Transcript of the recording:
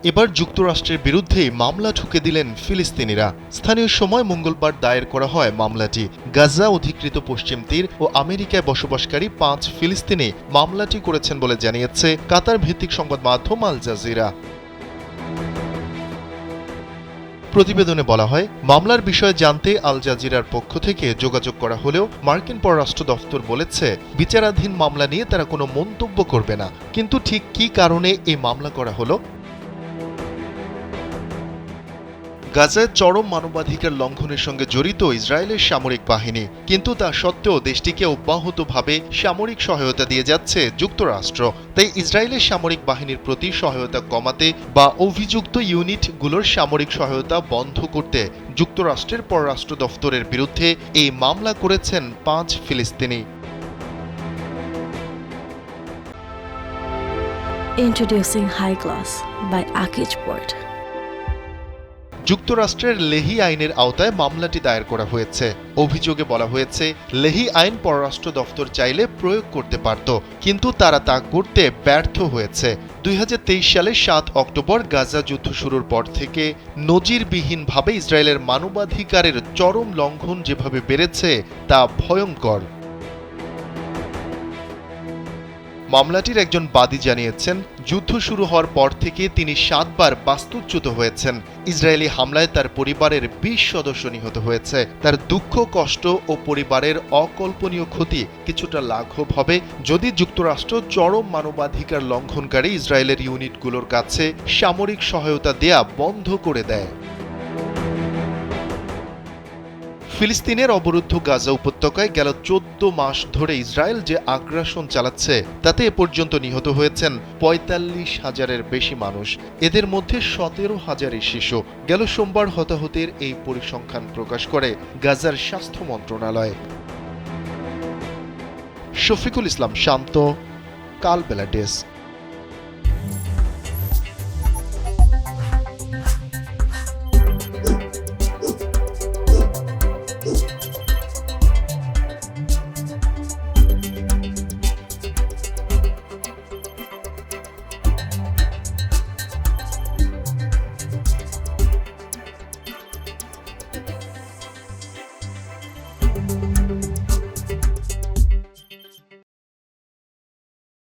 এবার যুক্তরাষ্ট্রের বিরুদ্ধেই মামলা ঠুকে দিলেন ফিলিস্তিনিরা। স্থানীয় সময় মঙ্গলবার দায়ের করা হয় মামলাটি। গাজা অধিকৃত পশ্চিম তীর ও আমেরিকায় বসবাসকারী ৫ ফিলিস্তিনি মামলাটি করেছেন বলে জানিয়েছে কাতার ভিত্তিক সংবাদ মাধ্যম আল জাজিরা। প্রতিবেদনে বলা হয়, মামলার বিষয়ে জানতে আল জাজিরার পক্ষ থেকে যোগাযোগ করা হলেও মার্কিন পররাষ্ট্র দফতর বলেছে বিচারাধীন মামলা নিয়ে তারা কোনো মন্তব্য করবে না। কিন্তু ঠিক কী কারণে এই মামলা করা হলো? গাজায় চরম মানবাধিকার লঙ্ঘনের সঙ্গে জড়িত ইসরায়েলের সামরিক বাহিনী, কিন্তু তা সত্ত্বেও দেশটিকে অব্যাহতভাবে সামরিক সহায়তা দিয়ে যাচ্ছে যুক্তরাষ্ট্র। তাই ইসরায়েলের সামরিক বাহিনীর প্রতি সহায়তা কমাতে বা অভিযুক্ত ইউনিটগুলোর সামরিক সহায়তা বন্ধ করতে যুক্তরাষ্ট্রের পররাষ্ট্র দফতরের বিরুদ্ধে এই মামলা করেছেন ৫ ফিলিস্তিনি। Introducing High Gloss by Akijport. যুক্তরাষ্ট্রের লেহি আইনের আওতায় মামলাটি দায়ের করা হয়েছে। অভিযোগে বলা হয়েছে, লেহি আইন পররাষ্ট্র দফতর চাইলে প্রয়োগ করতে পারত, কিন্তু তারা তা করতে ব্যর্থ হয়েছে। ২০২৩ সালের ৭ অক্টোবর গাজা যুদ্ধ শুরুর পর থেকে নজিরবিহীনভাবে ইসরায়েলের মানবাধিকারের চরম লঙ্ঘন যেভাবে বেড়েছে তা ভয়ঙ্কর। মামলাটির একজন বাদী জানিয়েছেন, যুদ্ধ শুরু হওয়ার পর থেকে তিনি ৭ বার বাস্তুচ্যুত হয়েছেন। ইসরায়েলি হামলায় তার পরিবারের ২০ সদস্য নিহত হয়েছে। তার দুঃখ, কষ্ট ও পরিবারের অকল্পনীয় ক্ষতি কিছুটা লাঘব হবে যদি যুক্তরাষ্ট্র চরম মানবাধিকার লঙ্ঘনকারী ইসরায়েলের ইউনিটগুলোর কাছে সামরিক সহায়তা দেয়া বন্ধ করে দেয়। ফিলিস্তিনের অবরুদ্ধ গাজা উপত্যকায় গেল ১৪ মাস ধরে ইসরায়েল যে আগ্রাসন চালাচ্ছে তাতে এ পর্যন্ত নিহত হয়েছেন ৪৫,০০০-এর বেশি মানুষ। এদের মধ্যে ১৭,০০০ শিশু। গেল সোমবার হতাহতের এই পরিসংখ্যান প্রকাশ করে গাজার স্বাস্থ্য মন্ত্রণালয়। শফিকুল ইসলাম শান্ত, কালবেলা ডেস্ক।